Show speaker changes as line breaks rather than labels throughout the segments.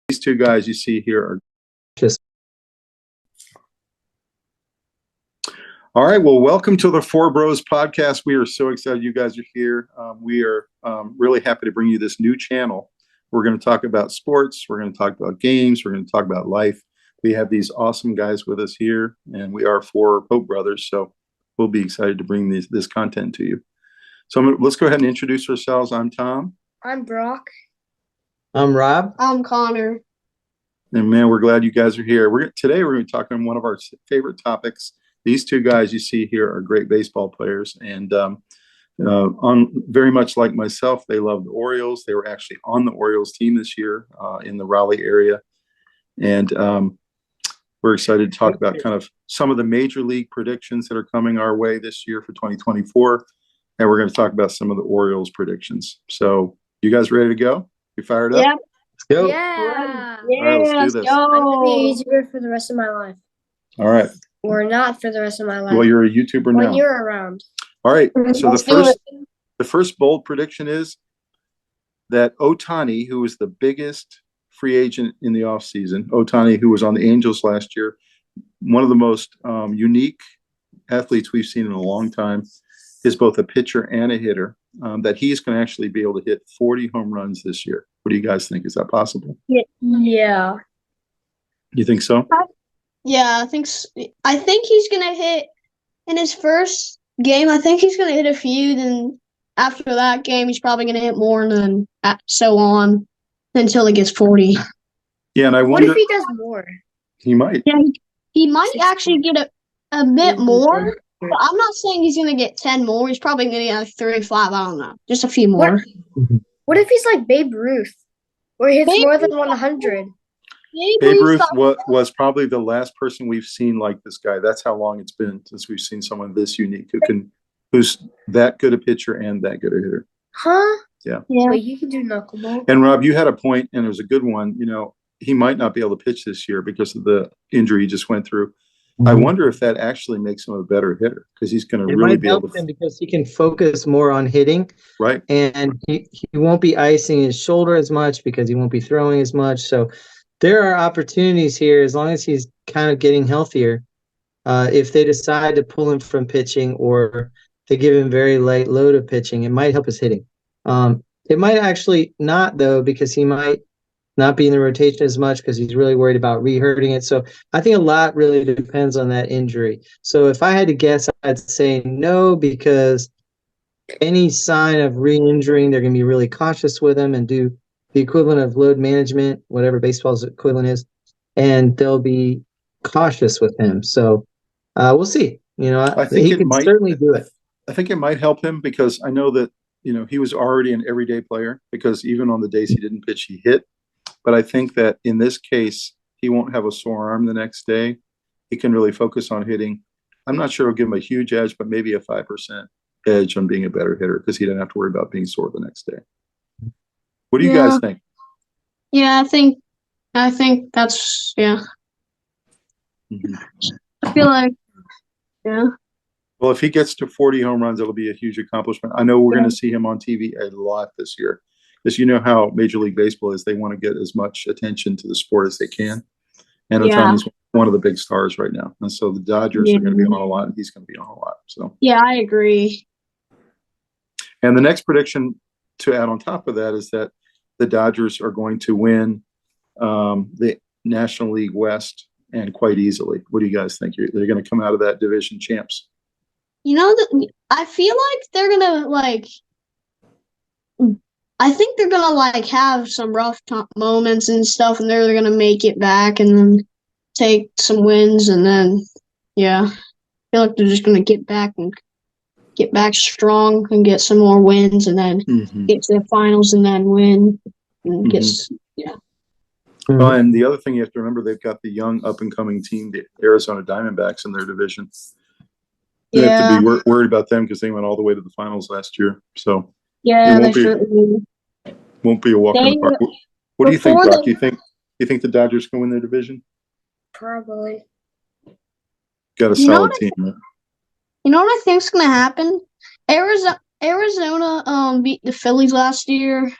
These two guys you see here are
Just
all right. Well, welcome to the Four Bros podcast. We are so excited you guys are here. We are really happy to bring you this new channel. We're going to talk about sports. We're going to talk about games. We're going to talk about life. We have these awesome guys with us here, and we are four Pope brothers. So we'll be excited to bring this content to you. So let's go ahead and introduce ourselves. I'm Tom.
I'm Brock.
I'm Rob.
I'm Connor.
And man, we're glad you guys are here. Today we're going to talk on one of our favorite topics. These two guys you see here are great baseball players, and on very much like myself, they love the Orioles. They were actually on the Orioles team this year in the Raleigh area, and we're excited to talk about kind of some of the major league predictions that are coming our way this year for 2024, and we're going to talk about some of the Orioles predictions. So, you guys ready to go? You fired up?
Yeah.
Let's go.
Yeah.
All right, let's do this.
I'm gonna be a YouTuber for the rest of my life,
All right.
or not for the rest of my life.
Well, you're a YouTuber
when
now.
you're around.
All right. So
Let's do
the first bold prediction is that Ohtani, who was the biggest free agent in the offseason, Ohtani, who was on the Angels last year, one of the most unique athletes we've seen in a long time, is both a pitcher and a hitter, that he's going to actually be able to hit 40 home runs this year. What do you guys think? Is that possible?
Yeah.
You think so?
Yeah, I think he's gonna hit in his first game. I think he's gonna hit a few. Then after that game, he's probably gonna hit more, and then so on until he gets 40.
Yeah, and I
What
wonder
if he does more?
he might.
Yeah, he might actually get a bit more. But I'm not saying he's gonna get 10 more. He's probably gonna get like 35. I don't know, just a few more.
What if he's like Babe Ruth, where he hits
Babe
more than
Ruth-
100?
Babe Ruth was probably the last person we've seen like this guy. That's how long it's been since we've seen someone this unique who's that good a pitcher and that good a hitter.
Huh?
Yeah.
Wait, he can do knuckleball?
And Rob, you had a point, and it was a good one. You know, he might not be able to pitch this year because of the injury he just went through. I wonder if that actually makes him a better hitter because he's going to
It
really
might
be able
help
to.
him because he can focus more on hitting,
Right.
and he won't be icing his shoulder as much because he won't be throwing as much. So there are opportunities here as long as he's kind of getting healthier. If they decide to pull him from pitching or they give him very light load of pitching, it might help his hitting. It might actually not, though, because he might not be in the rotation as much because he's really worried about re-hurting it. So I think a lot really depends on that injury. So if I had to guess, I'd say no, because any sign of re-injuring, they're going to be really cautious with him and do the equivalent of load management, whatever baseball's equivalent is, and they'll be cautious with him. So we'll see. You know,
I think
he
it
can
might
certainly do it.
I think it might help him because I know that, you know, he was already an everyday player because even on the days he didn't pitch, he hit. But I think that in this case, he won't have a sore arm the next day. He can really focus on hitting. I'm not sure it'll give him a huge edge, but maybe a 5% edge on being a better hitter because he didn't have to worry about being sore the next day. What do you guys think?
Yeah, I think that's
Mhm.
I feel like yeah.
Well, if he gets to 40 home runs, it'll be a huge accomplishment. I know we're going to see him on TV a lot this year. Because you know how Major League Baseball is. They want to get as much attention to the sport as they can. And Ohtani's one of the big stars right now. And so the Dodgers are going to be on a lot, and he's going to be on a lot. So
Yeah, I agree.
And the next prediction to add on top of that is that the Dodgers are going to win the National League West and quite easily. What do you guys think? They're going to come out of that division champs.
You know, I feel like they're gonna I think they're gonna have some rough moments and stuff, and they're gonna make it back and then take some wins, and then I feel like they're just gonna get back strong and get some more wins, and then get to the finals and then win and
Well, and the other thing you have to remember, they've got the young up and coming team, the Arizona Diamondbacks, in their division. You have to be worried about them because they went all the way to the finals last year. So won't be a walk in the park. What do you think, Brock? You think the Dodgers can win their division?
Probably.
Got a solid team. Right?
You know what I think's gonna happen? Arizona beat the Phillies last year,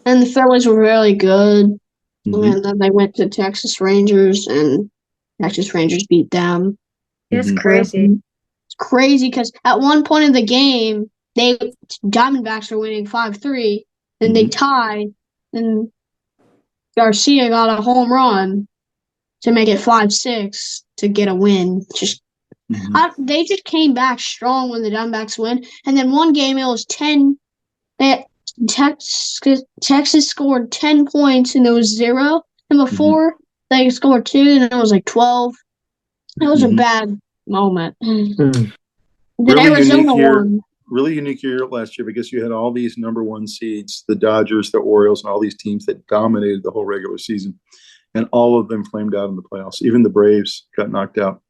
and the Phillies were really good.
Mhm.
And then they went to Texas Rangers, and Texas Rangers beat them.
It's
Mhm.
crazy.
It's crazy because at one point in the game, Diamondbacks are winning 5-3, then they
Mhm.
tie, and Garcia got a home run to make it 5-6 to get a win.
Mhm.
They just came back strong when the Diamondbacks win, and then one game it was 10. They, Texas scored 10 points and it was 0, and
Mhm.
before they scored 2 and it was like 12. It was a
Mhm.
bad moment.
Mm.
Then
Really
Arizona
unique year.
won.
Really unique year last year because you had all these number one seeds, the Dodgers, the Orioles, and all these teams that dominated the whole regular season, and all of them flamed out in the playoffs. Even the Braves got knocked out.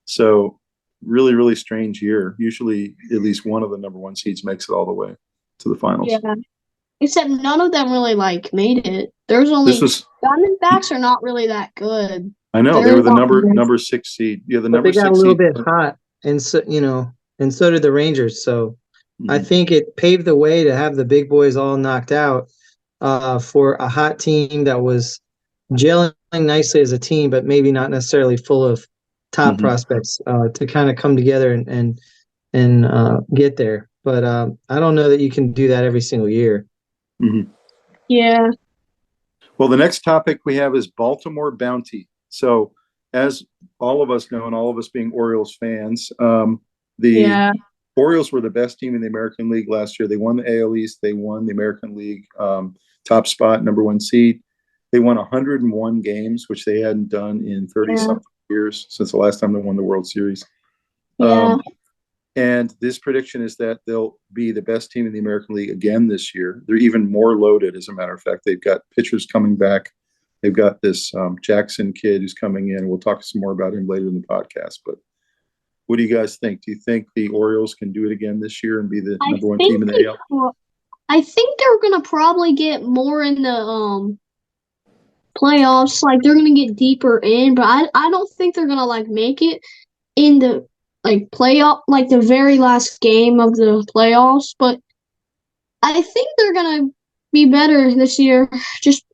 So really, really strange year. Usually, at least one of the number one seeds makes it all the way to the finals.
Yeah. Except none of them really made it. There's
This
only
was,
Diamondbacks are not really that good.
I know, they
They're
were the
not good.
number six seed. Yeah, the
But
number
they got a
six
little
seed.
bit hot, and so and so did the Rangers. So I
Mhm.
think it paved the way to have the big boys all knocked out for a hot team that was gelling nicely as a team, but maybe not necessarily full of top
Mhm.
prospects to kind of come together and get there. But I don't know that you can do that every single year.
Mhm.
Yeah.
Well, the next topic we have is Baltimore Bounty. So, as all of us know, and all of us being Orioles fans, the
Yeah.
Orioles were the best team in the American League last year. They won the AL East. They won the American League top spot, number one seed. They won 101 games, which they hadn't done in 30
Yeah.
something years since the last time they won the World Series.
Yeah.
And this prediction is that they'll be the best team in the American League again this year. They're even more loaded, as a matter of fact. They've got pitchers coming back. They've got this Jackson kid who's coming in. We'll talk some more about him later in the podcast. But what do you guys think? Do you think the Orioles can do it again this year and be the
I
number one
think
team in the AL?
I think they're gonna probably get more in the playoffs. Like they're gonna get deeper in, but I don't think they're gonna like make it in the like playoff like the very last game of the playoffs. But I think they're gonna be better this year, just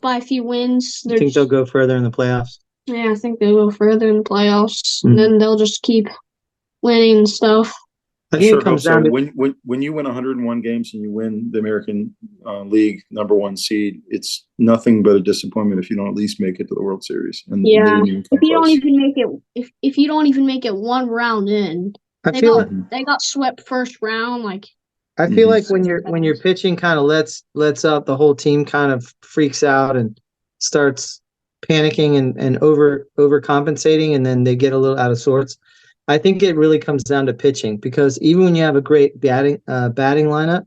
by a few wins.
I think they'll go further in the playoffs.
Yeah, I think they'll go further in the playoffs, and
Mhm.
then they'll just keep winning and stuff.
I
I
think
sure
it comes
hope so.
down to
When you win 101 games and you win the American League number one seed, it's nothing but a disappointment if you don't at least make it to the World Series, and they
Yeah,
didn't even come
if you don't
close.
even make it, if you don't even make it one round in,
I
they
feel
got
like
they got swept first round. Like
I feel
Mhm.
like when you're pitching kind of lets up, the whole team kind of freaks out and starts panicking and overcompensating, and then they get a little out of sorts. I think it really comes down to pitching, because even when you have a great batting lineup,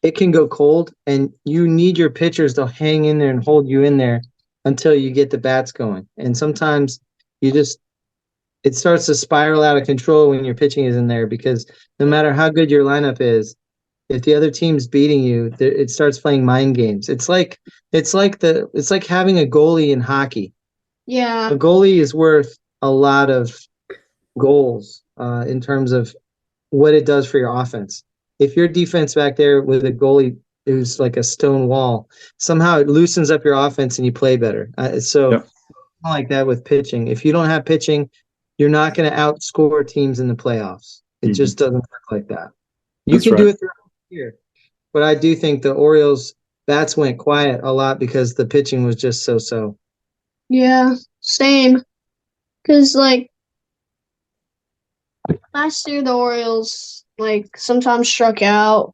it can go cold, and you need your pitchers to hang in there and hold you in there until you get the bats going. And sometimes you just it starts to spiral out of control when your pitching is in there, because no matter how good your lineup is, if the other team's beating you, it starts playing mind games. It's like having a goalie in hockey.
yeah,
A goalie is worth a lot of goals in terms of what it does for your offense. If your defense back there with a goalie who's like a stone wall, somehow it loosens up your offense and you play better. So
Yep.
like that with pitching. If you don't have pitching, you're not going to outscore teams in the playoffs. It
Mhm.
just doesn't work like that. You
That's
can do
right.
it throughout the year, but I do think the Orioles bats went quiet a lot because the pitching was just so.
yeah, same. Because like last year, the Orioles like sometimes struck out,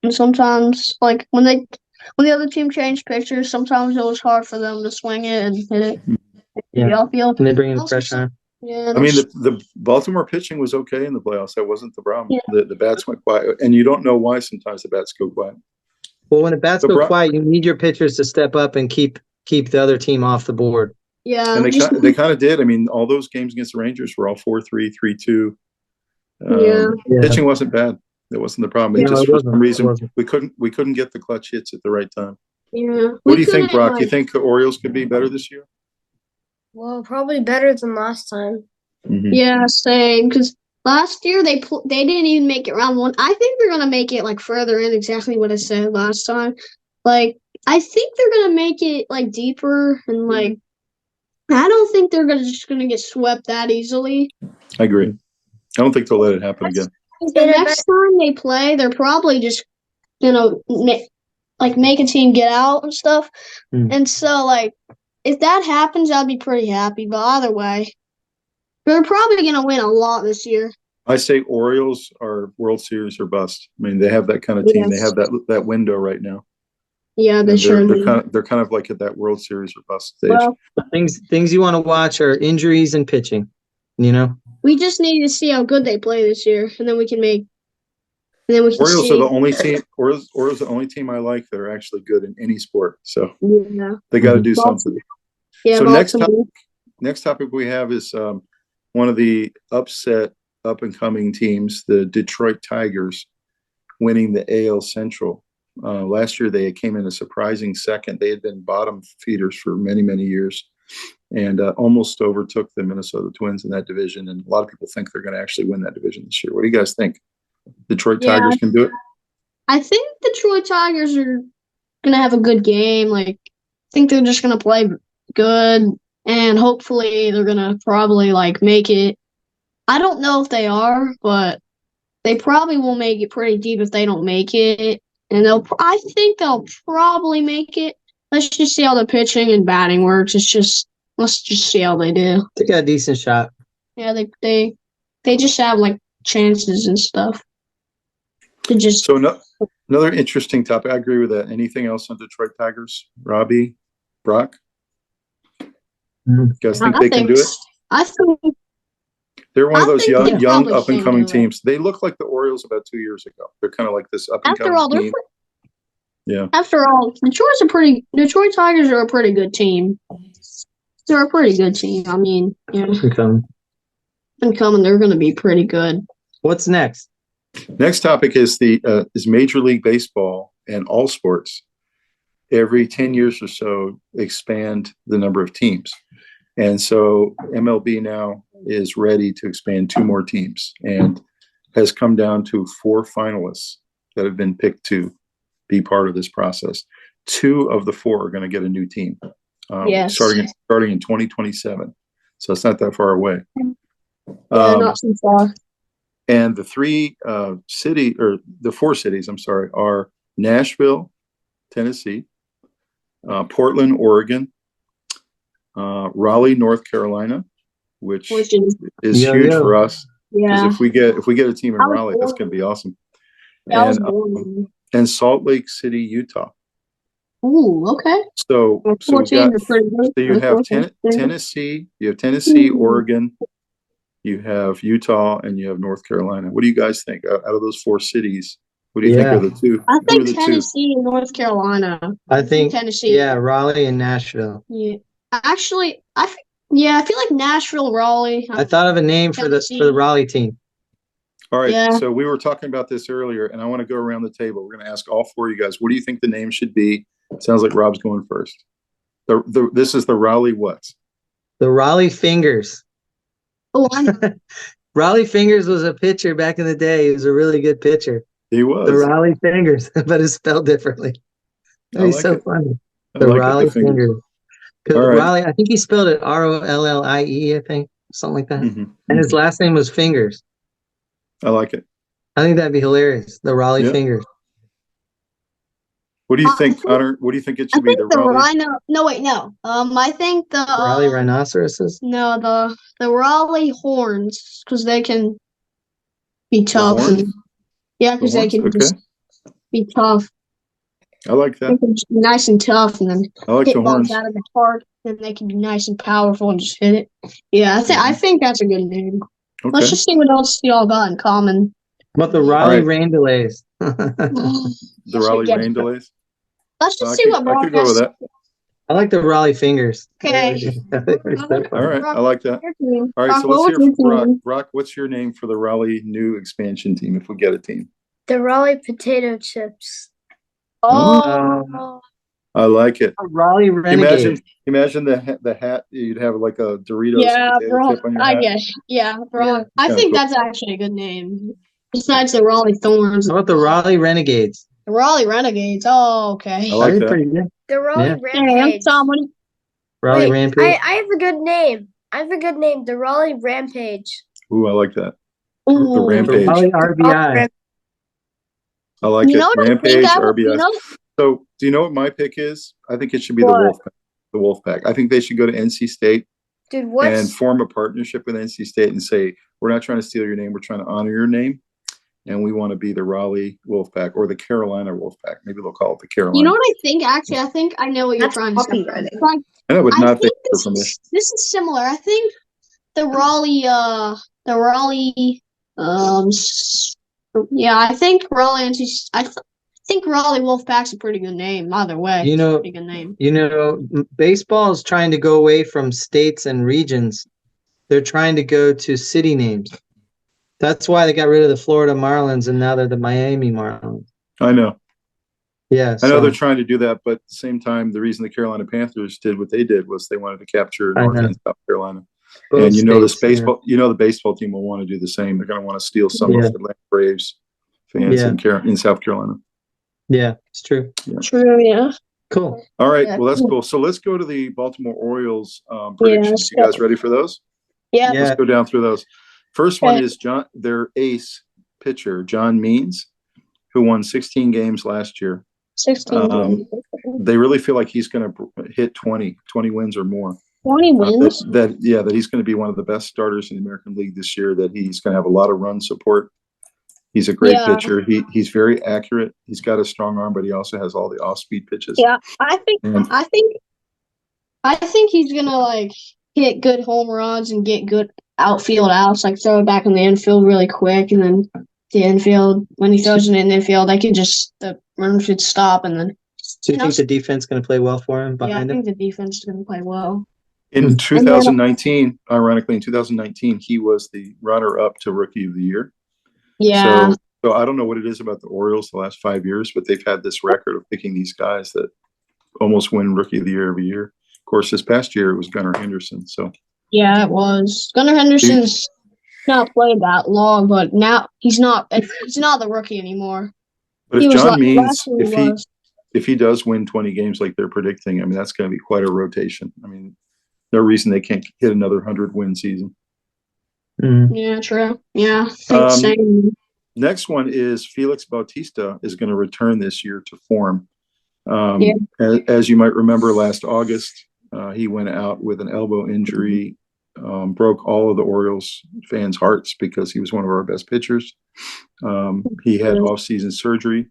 and sometimes like when the other team changed pitchers, sometimes it was hard for them to swing it and hit it
Yeah,
the outfield.
and they bring in
Also,
fresh on.
yeah,
I mean, the Baltimore pitching was okay in the playoffs. That wasn't the problem.
yeah,
The bats went quiet, and you don't know why sometimes the bats go quiet.
Well, when the bats
The
go
Bro-
quiet, you need your pitchers to step up and keep the other team off the board.
and
yeah,
they kind of did. I mean, all those games against the Rangers were all 4-3, 3-2.
yeah,
Yeah.
Pitching wasn't bad. That wasn't the problem. It
No,
just
it
for some
wasn't. It
reason
wasn't.
we couldn't get the clutch hits at the right time.
yeah.
What
We
do you think,
couldn't
Brock? Do you
like.
think the Orioles could be better this year?
Well, probably better than last time.
Mm-hmm.
Yeah, same. Because last year they didn't even make it round one. I think they're gonna make it like further in. Exactly what I said last time. Like I think they're gonna make it like deeper and like I don't think they're just gonna get swept that easily.
I agree. I don't think they'll let it happen again.
The next time they play, they're probably just gonna make a team get out and stuff. And so like if that happens, I'd be pretty happy. But either way, they're probably gonna win a lot this year.
I say Orioles are World Series or bust. I mean, they have that kind of team. They have that window right now.
Yeah, they sure do.
They're kind of like at that World Series or bust stage.
Well, things you want to watch are injuries and pitching. You know,
we just need to see how good they play this year, and then we can make. And then we can
Orioles
see.
are the only team. Orioles are the only team I like that are actually good in any sport. So they got to do something.
Yeah.
So next topic we have is one of the upset up and coming teams, the Detroit Tigers, winning the AL Central. Last year they came in a surprising second. They had been bottom feeders for many, many years, and almost overtook the Minnesota Twins in that division. And a lot of people think they're going to actually win that division this year. What do you guys think? Detroit Tigers can do it?
I think Detroit Tigers are going to have a good game. Like, I think they're just going to play good, and hopefully they're going to probably like make it. I don't know if they are, but they probably will make it pretty deep if they don't make it. And I think they'll probably make it. Let's just see how the pitching and batting works. Let's just see how they do.
They got a decent shot.
Yeah, they just have like chances and stuff.
Another interesting topic. I agree with that. Anything else on Detroit Tigers? Robbie, Brock? You guys think they can do it?
I think
they're one of those young up and coming
do it.
teams. They look like the Orioles about 2 years ago. They're kind of like this up and coming team. Yeah.
After all, Detroit Tigers are a pretty good team. They're a pretty good team. I mean, yeah. And coming, they're going to be pretty good.
What's next?
Next topic is is Major League Baseball and all sports. Every 10 years or so, expand the number of teams. And so MLB now is ready to expand 2 more teams and has come down to 4 finalists that have been picked to be part of this process. 2 of the 4 are going to get a new team starting in 2027. So it's not that far away.
Not too far.
And the 4 cities, are Nashville, Tennessee, Portland, Oregon, Raleigh, North Carolina, which is huge for us.
Yeah.
Because if we get a team in Raleigh, that's going to be awesome. And Salt Lake City, Utah.
Ooh, okay.
So you have Tennessee, Oregon, you have Utah, and you have North Carolina. What do you guys think out of those 4 cities? What do you think are the 2?
I think Tennessee and North Carolina.
I think
Tennessee.
Yeah, Raleigh and Nashville.
Yeah. Actually, I feel like Nashville, Raleigh.
I thought of a name for the Raleigh team.
All right.
Yeah.
So we were talking about this earlier, and I want to go around the table. We're going to ask all 4 of you guys, what do you think the name should be? It sounds like Rob's going first. This is the Raleigh what?
The Raleigh Fingers.
Oh, I know.
Raleigh Fingers was a pitcher back in the day. He was a really good pitcher.
He was.
The Raleigh Fingers, but it's spelled differently. He's so funny. The Raleigh Fingers. Because Raleigh, I think he spelled it Rollie, I think, something like that.
Mm-hmm.
And his last name was Fingers.
I like it.
I think that'd be hilarious. The Raleigh Fingers.
What do you think, Connor? What do you think it should be?
The Rhino. No, wait, no. I think the
Raleigh Rhinoceroses.
No, the Raleigh Horns, because they can be tough. Because they can just be tough.
I like that.
They can just be nice and tough, and then
I like
hit
the
balls
Horns
out of the park. Then they can be nice and powerful and just hit it. Yeah, I think that's a good name.
Okay.
Let's just see what else y'all got in common.
But the Raleigh Rain-Delays.
The Raleigh Rain-Delays.
Let's just see what Brock
I could go with that.
I like the Raleigh Fingers.
Okay.
All right, I like that. All right, so let's hear from Brock. Brock, what's your name for the Raleigh new expansion team if we get a team?
The Raleigh Potato Chips.
Oh.
I like it.
Raleigh Renegade.
Imagine the hat. You'd have like a Doritos potato chip on your hat.
I guess. Yeah, bro. Yeah. I think that's actually a good name. Besides the Raleigh Thorns.
How about the Raleigh Renegades?
The Raleigh Renegades. Oh, okay.
I like
That'd be
that.
pretty good.
The Raleigh
Yeah.
Rampage.
Somebody.
Raleigh
Wait,
Rampage.
I have a good name. I have a good name. The Raleigh Rampage.
Ooh, I like that. The
Ooh.
Rampage.
Raleigh
Raleigh
RBI.
I like
You
it.
know what I think
Rampage,
I would,
RBI. So, do you know what my pick is? I think it should be the
What?
Wolfpack. The Wolfpack. I think they should go to NC State
Dude,
and
what's
form a partnership with NC State and say, we're not trying to steal your name, we're trying to honor your name, and we want to be the Raleigh Wolfpack or the Carolina Wolfpack. Maybe they'll call it the Carolina.
You know what I think? Actually, I think I know what you're
That's
trying to say.
copywriting.
Like,
I know, but
I
not
think
for permission.
this is similar. I think the Raleigh, yeah, I think Raleigh, I think Raleigh Wolfpack's a pretty good name. Either way,
You
it's a
know,
pretty good name.
Baseball is trying to go away from states and regions. They're trying to go to city names. That's why they got rid of the Florida Marlins and now they're the Miami Marlins.
I know.
Yeah,
I know
so
they're trying to do that, but at the same time, the reason the Carolina Panthers did what they did was they wanted to capture
I
North
know.
and South Carolina.
both
And
states,
the baseball team will want to do the same. They're going to want to steal some of
Yeah.
Atlanta Braves fans in South Carolina.
Yeah, it's true.
True, yeah.
Cool.
All right,
Yeah.
well that's cool. So let's go to the Baltimore Orioles
Yeah,
predictions.
let's
You guys
go.
ready for those?
Yeah.
Yeah.
Let's go down through those. First one
Okay.
is their ace pitcher, John Means, who won 16 games last year.
16
They really feel like he's going to hit 20 wins or more.
20 wins.
That he's going to be one of the best starters in the American League this year, that he's going to have a lot of run support. He's a great
Yeah.
pitcher. He's very accurate. He's got a strong arm, but he also has all the off-speed pitches.
Yeah, I think
And
he's gonna like hit good home runs and get good outfield outs, like throw it back in the infield really quick, and then the infield when he throws it in the infield, the run should stop, and then
So you think the defense going to play well for him
yeah, I
behind him?
think the defense is gonna play well.
in 2019, ironically, in 2019, he was the runner-up to Rookie of the Year.
Yeah,
So I don't know what it is about the Orioles the last 5 years, but they've had this record of picking these guys that almost win Rookie of the Year every year. Of course, this past year it was Gunnar Henderson. So
yeah, it was. Gunnar Henderson's not played that long, but now he's not the rookie anymore.
but
He
if
was
John
like-
Means,
last year he was.
if he does win 20 games like they're predicting, I mean, that's going to be quite a rotation. I mean, no reason they can't hit another 100-win season.
Mhm.
Yeah, true. Yeah, I think same.
Next one is Felix Bautista is going to return this year to form.
Yeah.
As you might remember, last August, he went out with an elbow injury, broke all of the Orioles fans' hearts because he was one of our best pitchers. He had off-season surgery,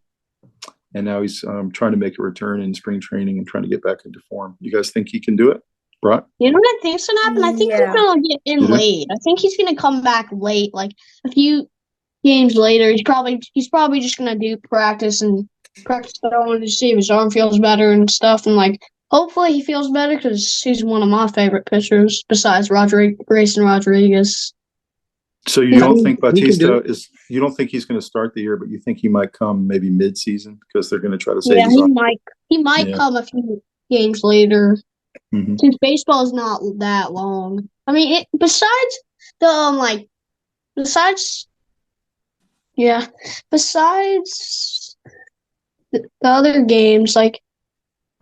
and now he's trying to make a return in spring training and trying to get back into form. You guys think he can do it, Brock?
You know what I think's gonna happen? I think he's
Yeah.
gonna get in
You do?
late. I think he's gonna come back late, like a few games later. He's probably just gonna do practice throwing to see if his arm feels better and stuff. And like, hopefully he feels better because he's one of my favorite pitchers besides Grayson Rodriguez.
So you
Yeah,
don't
he-
think
he can do
Bautista
it.
you don't think he's going to start the year, but you think he might come maybe mid-season because they're going to try to save
Yeah,
his arm?
he might
Yeah.
come a few games later.
Mhm.
Since baseball is not that long. I mean, besides the other games, like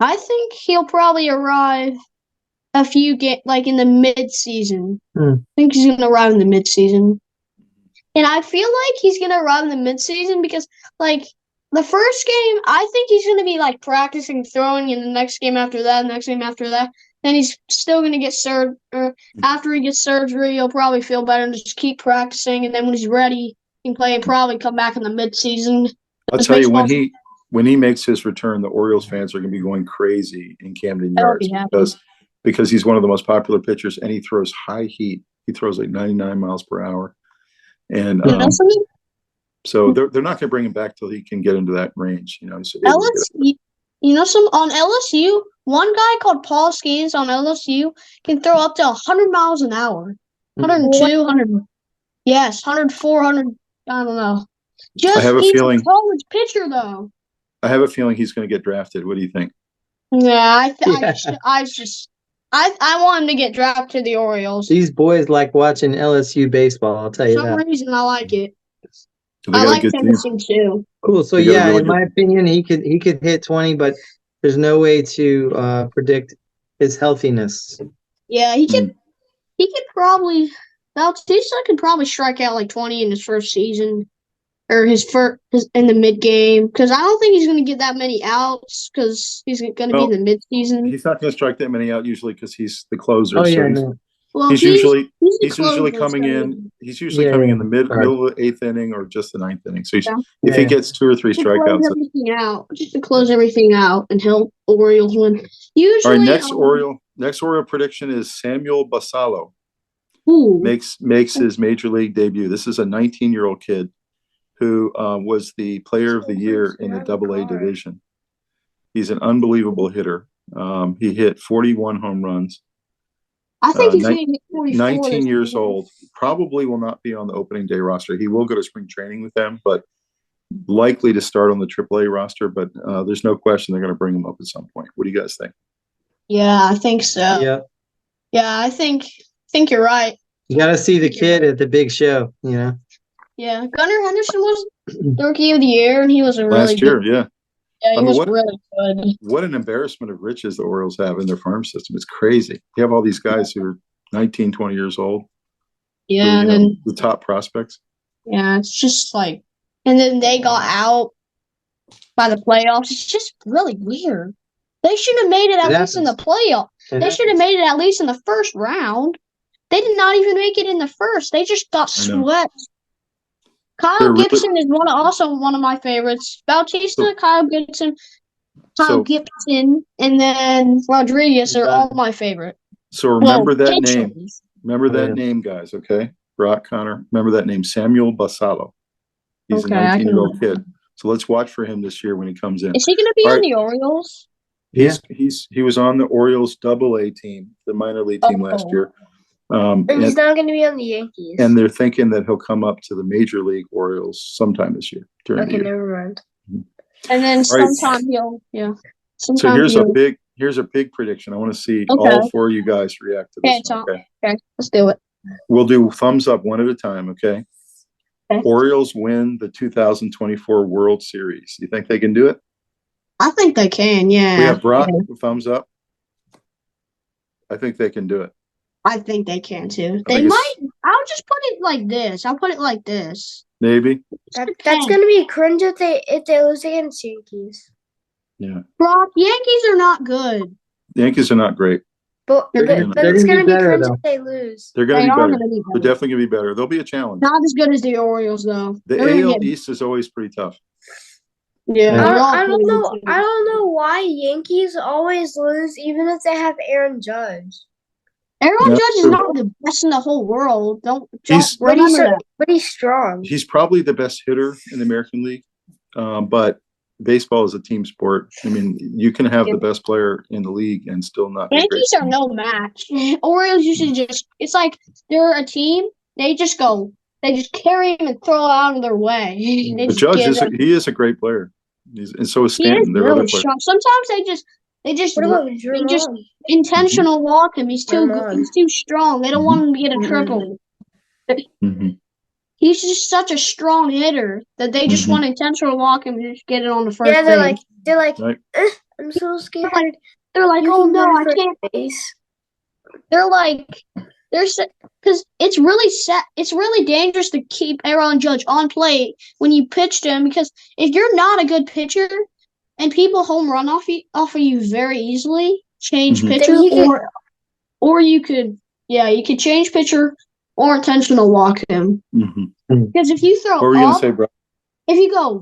I think he'll probably arrive a few like in the mid-season.
Hmm.
I think he's gonna arrive in the mid-season, and I feel like he's gonna arrive in the mid-season because like the first game, I think he's gonna be like practicing throwing, in the next game after that, next game after that. Then he's still gonna get after he gets surgery, he'll probably feel better and just keep practicing. And then when he's ready, he can play and probably come back in the mid-season.
I'll tell you, when he makes his return, the Orioles fans are going to be going crazy in Camden
They'll
Yards
be happy.
because he's one of the most popular pitchers and he throws high heat. He throws like 99 miles per hour, and
You know something?
so they're not going to bring him back till he can get into that range. You know, he's able to get
LSU, on LSU, one guy called Paul Skeens on LSU can throw up to 100 miles an hour. 102, 100. Yes, 104, 100. I don't know.
I have a
He's
feeling-
a college pitcher, though.
I have a feeling he's going to get drafted. What do you think?
Yeah,
Yeah.
I want him to get drafted to the Orioles.
These boys like watching LSU baseball. I'll tell
For
you
some
that.
reason, I like it.
They
I
got a
like
good team.
Tennessee too.
Cool. So
They got a
yeah,
really
in my opinion, he could hit 20, but there's no way to predict his healthiness.
Yeah, he could.
Mm.
He could probably. Bautista could probably strike out like 20 in his first season, or his in the mid game. Because I don't think he's going to get that many outs because he's going to be
Well,
in the mid season.
He's not going to strike that many out usually because he's the closer.
Oh
so
yeah,
he's,
no.
Well,
he's
he's
usually
the closer,
coming
so
in. He's usually
Yeah,
coming
yeah.
in the
Sorry.
middle of the 8th inning or just the 9th inning. So
Yeah.
if he
Yeah.
gets 2 or 3
to close
strikeouts,
everything out, just to close everything out and help Orioles win. Usually,
all right. Next Oriole prediction is Samuel Basallo
Ooh,
makes his major league debut. This is a 19-year-old kid who was the player of the year in the Double-A division. He's an unbelievable hitter. He hit 41 home runs.
I think he's going to get 44.
19 years old. Probably will not be on the opening day roster. He will go to spring training with them, but likely to start on the AAA roster. But there's no question they're going to bring him up at some point. What do you guys think?
Yeah, I think so.
Yeah.
Yeah, I think you're right.
You got to see the kid at the big show, you know.
Yeah, Gunnar Henderson was the rookie of the year, and he was a really
Last year,
good.
yeah.
Yeah, he
I mean,
was really good.
What an embarrassment of riches the Orioles have in their farm system. It's crazy. You have all these guys who are 19, 20 years old.
Yeah, and then
the top prospects.
yeah, it's just like, and then they got out by the playoffs. It's just really weird. They should have made it at least in the playoff. They should have made it at least in the first round. They did not even make it in the first. They just got swept. Kyle Gibson is also one of my favorites. Bautista, Kyle Gibson, and then Rodriguez are all my favorite.
So remember that name. Remember that name, guys, okay? Brock, Connor, remember that name, Samuel Basallo. He's a 19-year-old kid. So let's watch for him this year when he comes in.
Is he going to be on the Orioles?
He was on the Orioles Double-A team, the minor league team last year.
And he's not going to be on the Yankees.
And they're thinking that he'll come up to the major league Orioles sometime this year.
Okay, never mind.
And then sometime he'll,
So here's a big prediction. I want to see all 4 of you guys react to this.
Okay, let's do it.
We'll do thumbs up one at a time, okay? Orioles win the 2024 World Series. You think they can do it?
I think they can, yeah.
We have Brock, thumbs up. I think they can do it.
I think they can too. They might. I'll just put it like this. I'll put it like this.
Maybe.
That's going to be cringe if they lose against Yankees.
Yeah.
Brock, Yankees are not good.
The Yankees are not great.
But it's going to be cringe if they lose.
They're going to be better. They're definitely going to be better. They'll be a challenge.
Not as good as the Orioles, though.
The AL East is always pretty tough.
Yeah.
I don't know. I don't know why Yankees always lose, even if they have Aaron Judge.
Aaron Judge is not the best in the whole world. Don't
remember that. But he's strong.
He's probably the best hitter in the American League. But baseball is a team sport. I mean, you can have the best player in the league and still not.
Yankees are no match. Orioles usually it's like they're a team. They just carry him and throw it out of their way.
But Judge is a great player. And so is Stanton. They're really strong.
Sometimes they just intentional walk him. He's too strong. They don't want him to get a triple.
Mm-hmm.
He's just such a strong hitter that they just want to intentional walk him and just get it on the first.
Yeah, they're like, I'm so scared.
They're like, oh no, I can't. They're like, because it's really dangerous to keep Aaron Judge on plate when you pitch to him, because if you're not a good pitcher and people home run off of you very easily, change pitcher, or you could change pitcher or intentional walk him. Because if you throw
what were you going to say, bro?
If you go,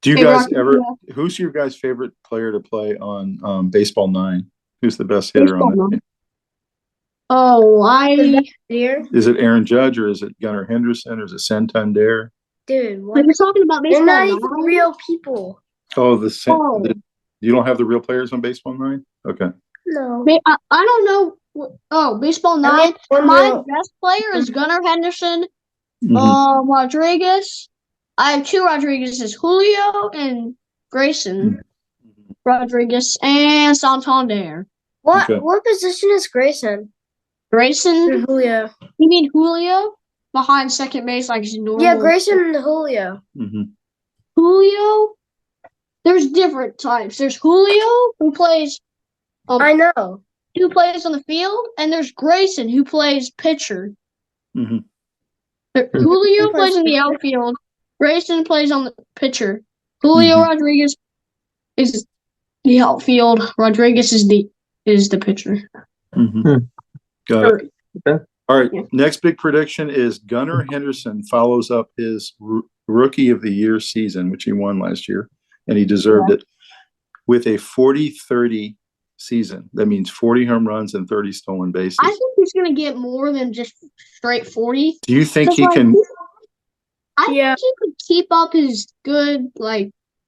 do you guys who's your guys' favorite player to play on Baseball 9? Who's the best hitter on that team? Is it Aaron Judge, or is it Gunnar Henderson, or is it Santander?
Dude,
what? You're talking about Baseball 9?
They're not even real people.
You don't have the real players on Baseball 9? Okay.
No.
I don't know. Oh, Baseball 9. My best player is Gunnar Henderson, Rodriguez. I have 2 Rodriguez's, Julio and Grayson. Rodriguez and Santander.
What position is Grayson?
Grayson?
Julio.
You mean Julio? behind second base like his normal.
Yeah, Grayson and Julio.
Mm-hmm.
Julio, there's different types. There's Julio who plays
I know.
who plays on the field, and there's Grayson who plays pitcher.
Mm-hmm.
Julio
Who plays
plays in the
pitcher?
outfield. Grayson plays on the pitcher. Julio
Mhm.
Rodriguez is the outfield. Rodriguez is the pitcher.
Mm-hmm.
Hmm.
Got it.
Okay.
All right.
Yeah.
Next big prediction is Gunnar Henderson follows up his Rookie of the Year season, which he won last year, and he deserved it, with a 40-30 season. That means 40 home runs and 30 stolen bases.
I think he's gonna get more than just straight 40.
Do you think
'Cause,
he
like,
can?
I
Yeah.
think he could keep up his good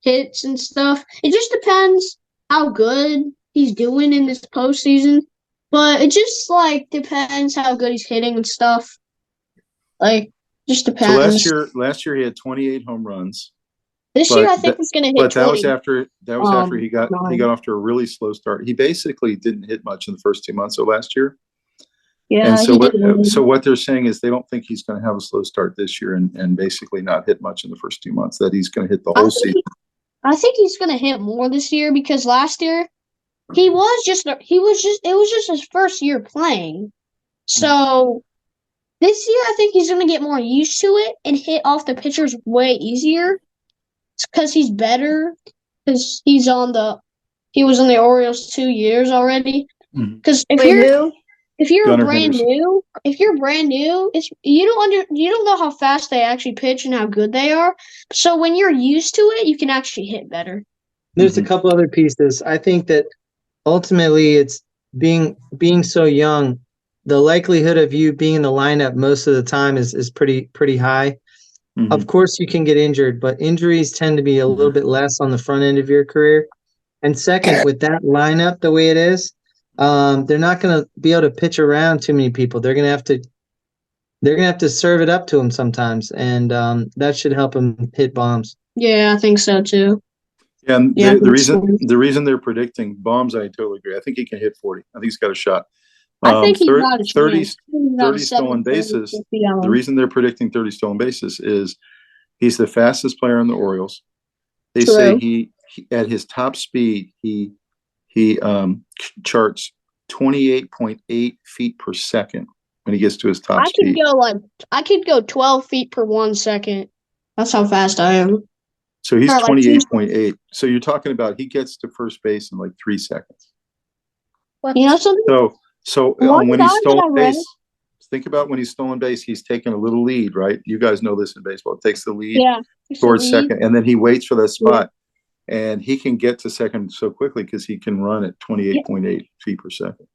hits and stuff. It just depends how good he's doing in this postseason. But it just depends how good he's hitting and stuff. Just
So
depends.
last year he had 28 home runs.
This
but
year I think he's gonna hit
But
20.
that was after he got
nine.
off to a really slow start. He basically didn't hit much in the first 2 months of last year.
Yeah,
And so
he did.
what they're saying is they don't think he's going to have a slow start this year and basically not hit much in the first 2 months. That he's going to hit the whole season.
I think he's gonna hit more this year because last year it was just his first year playing. So this year I think he's gonna get more used to it and hit off the pitchers way easier. It's because he's better. Because he was on the Orioles 2 years already.
Mhm.
Because
Wait,
if you're
Gunnar
brand
Henderson.
new, it's you don't know how fast they actually pitch and how good they are. So when you're used to it, you can actually hit better.
There's
Mhm.
a couple other pieces. I think that ultimately it's being so young, the likelihood of you being in the lineup most of the time is pretty high.
Mhm.
Of course you can get injured, but injuries tend to be a little bit less on the front end of your career. And second, with that lineup the way it is, they're not going to be able to pitch around too many people. They're going to have to serve it up to them sometimes, and that should help them hit bombs.
Yeah, I think so too.
And
Yeah,
the
that's
reason
true.
the reason they're predicting bombs, I totally agree. I think he can hit 40. I think he's got a shot.
I think he's
30
got a
30
chance. He's got a
30 stolen
7-30
bases.
to be on.
The reason they're predicting 30 stolen bases is he's the fastest player on the Orioles. They
True.
say he at his top speed he charts 28.8 feet per second when he gets to his top speed.
I could go 12 feet per 1 second. That's how fast I am.
So he's
Or,
28.8. So you're talking about he gets to first base in 3 seconds.
what?
You know something?
So
One
when
guy
he's
that
stolen
I read-
base, think about when he's stolen base, he's taking a little lead, right? You guys know this in baseball. It takes the lead
Yeah.
towards second, and then he waits for that spot. And he can get to second so quickly because he can run at 28.8 feet per second.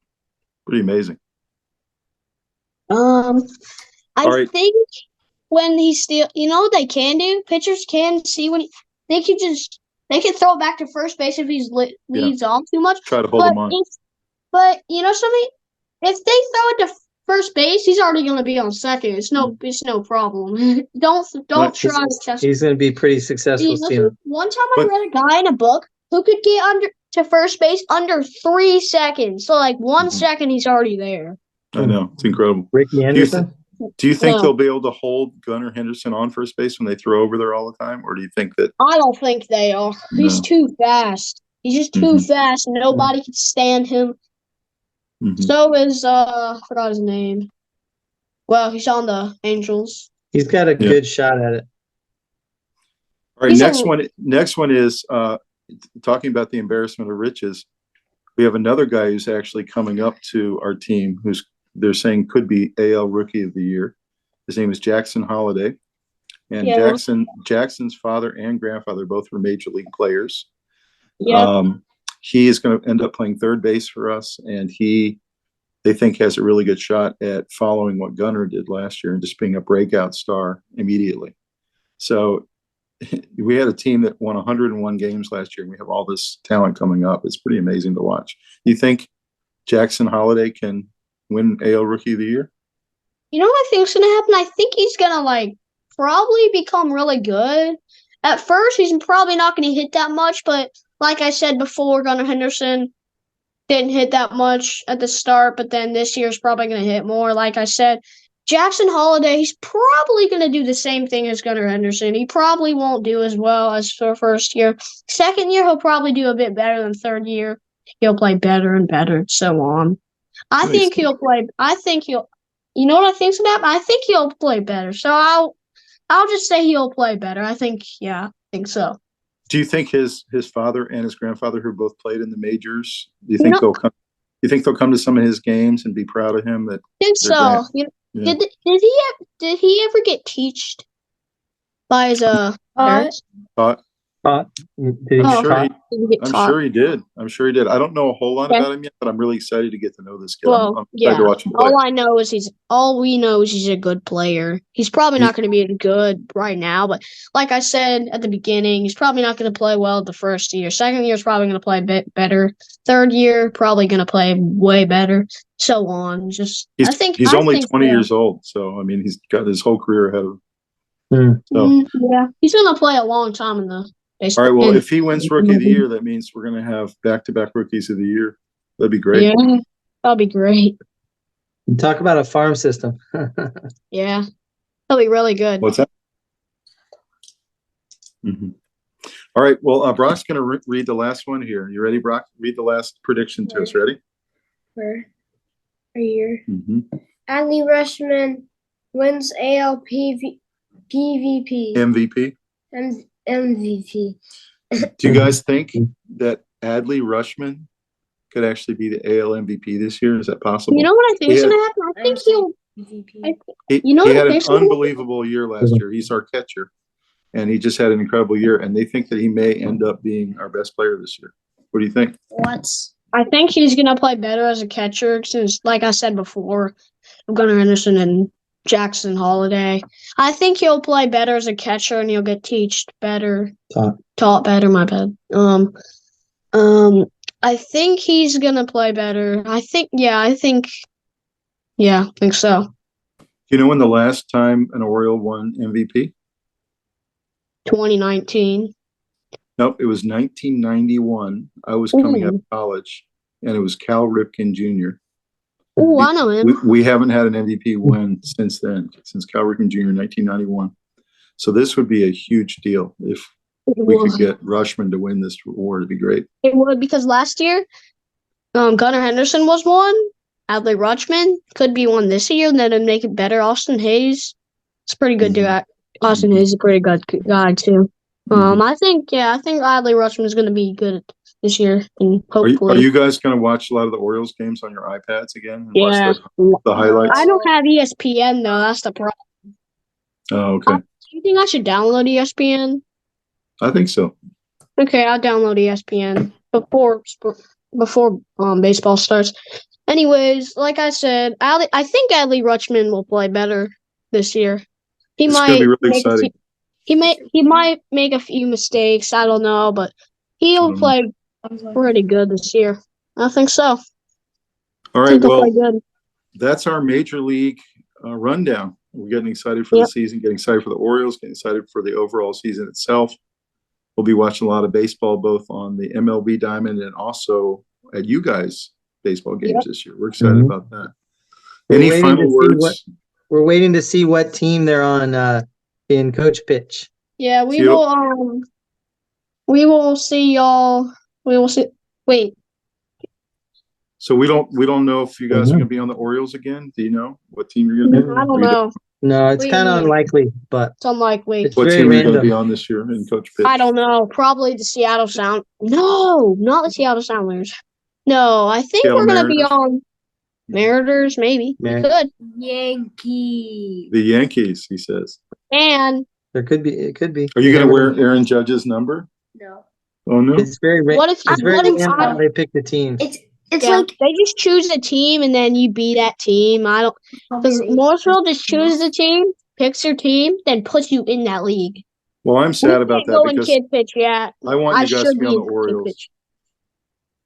Pretty amazing.
I
All right.
think when he's still, what they can do? Pitchers can see when they can throw it back to first base if he's leads off too much.
Try to hold him on.
But you know something? If they throw it to first base, he's already going to be on second. It's no problem. Don't try to test.
He's going to be pretty successful soon.
One time I read a guy in a book who could get to first base under 3 seconds. So 1 second, he's already there.
I know. It's incredible.
Ricky Anderson?
Do you think
No.
they'll be able to hold Gunnar Henderson on first base when they throw over there all the time? Or do you think that
I don't think they are. He's
No.
too fast. He's just too
Mhm.
fast. Nobody can stand him.
Mhm.
So is I forgot his name. Well, he's on the Angels.
He's got a good shot at it.
All right,
He's
next one is talking about the embarrassment of riches. We have another guy who's actually coming up to our team who's they're saying could be AL Rookie of the Year. His name is Jackson Holliday. And
Yeah.
Jackson's father and grandfather both were major league players.
Yeah.
He is going to end up playing third base for us, and they think has a really good shot at following what Gunnar did last year and just being a breakout star immediately. So we had a team that won 101 games last year, and we have all this talent coming up. It's pretty amazing to watch. You think Jackson Holliday can win AL Rookie of the Year?
You know what I think's gonna happen? I think he's gonna probably become really good. At first, he's probably not gonna hit that much, but like I said before, Gunnar Henderson didn't hit that much at the start, but then this year's probably gonna hit more. Like I said, Jackson Holiday, he's probably going to do the same thing as Gunnar Henderson. He probably won't do as well as for first year. Second year, he'll probably do a bit better than third year. He'll play better and better, and so on. I
Nice.
think he'll play. I think he'll. You know what I think's gonna happen? I think he'll play better. So I'll just say he'll play better. I think. Yeah, I think so.
Do you think his father and his grandfather, who both played in the majors, do you
You
think
know,
they'll come? You think they'll come to some of his games and be proud of him? That
I think
their
so.
grand,
You know,
yeah.
did he ever get teached by his parents?
Taught.
Did he
I'm
get
Oh,
sure he.
caught?
did he get
I'm
taught?
sure he did. I'm sure he did. I don't know a whole lot
Okay.
about him yet, but I'm really excited to get to know this kid.
Well,
I'm excited to
yeah.
watch him play.
All we know is he's a good player. He's probably not going to be good right now, but like I said at the beginning, he's probably not going to play well the first year. Second year is probably going to play a bit better. Third year probably going to play way better. So on.
He's only 20
so.
years old, so I mean he's got his whole career ahead of him.
Hmm.
Yeah, he's going to play a long time in the baseball.
All right. Well, if he wins Rookie of the Year, that means we're going to have back-to-back Rookies of the Year. That'd be great.
Yeah, that'll be great.
Talk about a farm system.
Yeah, that'll be really good.
What's that? Mm-hmm. All right. Well, Brock's going to read the last one here. You ready, Brock? Read the last prediction to us. Ready?
For a year.
Mm-hmm.
Adley Rushman wins AL PVP.
MVP.
MVP.
Do you guys think that Adley Rushman could actually be the AL MVP this year? Is that possible?
You know what I think is
Yeah.
going to happen? I think he'll.
MVP.
He had an unbelievable year last year. He's our catcher, and he just had an incredible year. And they think that he may end up being our best player this year. What do you think?
What?
I think he's going to play better as a catcher since, like I said before, Gunnar Henderson and Jackson Holiday. I think he'll play better as a catcher and he'll get better. Taught better, my bad. I think he's going to play better. I think so.
You know when the last time an Oriole won MVP?
2019.
Nope, it was 1991. I was coming out of college, and it was Cal Ripken Jr.
Oh, I know him.
We haven't had an MVP win since then, since Cal Ripken Jr. 1991. So this would be a huge deal if we could get Rushman to win this award. It'd be great.
It would, because last year, Gunnar Henderson was one. Adley Rutschman could be one this year, and then it'd make it better. Austin Hayes, it's pretty good dude. Austin Hayes is a pretty good guy too. I think Adley Rutschman is going to be good this year, and hopefully.
Are you guys going to watch a lot of the Orioles games on your iPads again? And
Yeah.
watch the highlights.
I don't have ESPN though. That's the problem.
Oh, okay.
Do you think I should download ESPN?
I think so.
Okay, I'll download ESPN before baseball starts. Anyways, like I said, I think Adley Rutschman will play better this year.
It's going to be really exciting.
He might make a few mistakes. I don't know, but he'll play pretty good this year. I think so.
All right. Well, that's our major league rundown. We're getting excited for the season, getting excited for the Orioles, getting excited for the overall season itself. We'll be watching a lot of baseball, both on the MLB Diamond and also at you guys' baseball games this year. We're excited about that. Any final words?
We're waiting to see what team they're on in Coach Pitch.
Yeah, we will see y'all. We will see. Wait.
So we don't know if you guys are going to be on the Orioles again. Do you know what team you're going to be?
I don't know.
No, it's kind of unlikely, but
it's unlikely.
It's
what
very
team are you
random.
going to be on this year in Coach Pitch?
I don't know. Probably the Seattle Sound. No, not the Seattle Sounders. No, I think
Seattle
we're going to be
Mariners?
on Mariners. Maybe we could.
Yankees.
The Yankees, he says.
And
there could be. It could be.
Are you going to wear Aaron Judge's number?
No.
Oh no.
It's very.
what if
random how they pick the teams.
It's like
they just choose a team and then you beat that team. I don't, because Mooresville just chooses a team, picks your team, then puts you in that league.
Well, I'm sad about that because
kid pitch yet.
I want you guys to be on the Orioles.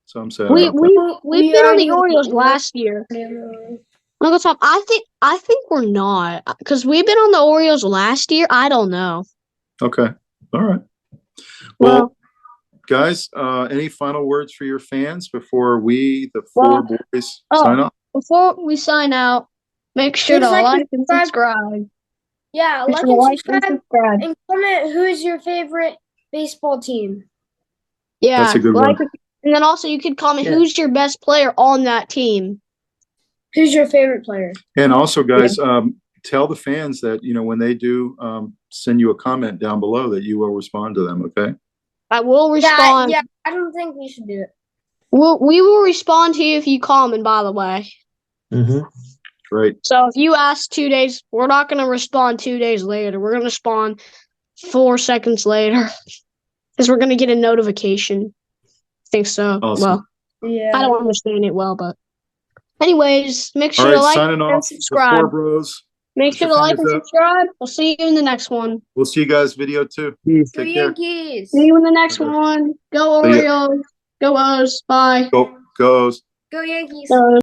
So I'm sad about that.
We've been on the Orioles last year. Uncle Tom, I think we're not, because we've been on the Orioles last year. I don't know.
Okay. All right. Well, guys, any final words for your fans before we, the four boys, sign off?
Before we sign out, Make sure
Please
to like and subscribe.
Yeah,
Make
like
sure to
and
like and
subscribe
subscribe.
and comment who's your favorite baseball team.
Yeah,
That's a good
like
one.
it. And then also you could comment
Yeah.
who's your best player on that team.
Who's your favorite player?
And also, guys, tell the fans that, when they do send you a comment down below that you will respond to them, okay?
I will respond.
Yeah, I don't think we should do it.
We will respond to you if you comment, by the way.
Mm-hmm.
Great.
So if you ask 2 days, we're not going to respond 2 days later. We're going to respond 4 seconds later because we're going to get a notification. I think so.
Awesome.
Well,
Yeah.
I don't understand it well, but anyways, make
All
sure
right,
to like
signing
and
off. The
subscribe.
Four Bros.
Make
Put
sure
your
to like
fingers
and
up.
subscribe. We'll see you in the next one.
We'll see you guys video 2.
Peace.
Go
Take care.
Yankees.
See you in the next
Okay.
one. Go
See ya.
Orioles. Go O's. Bye.
Go, goes.
Go Yankees.
Go.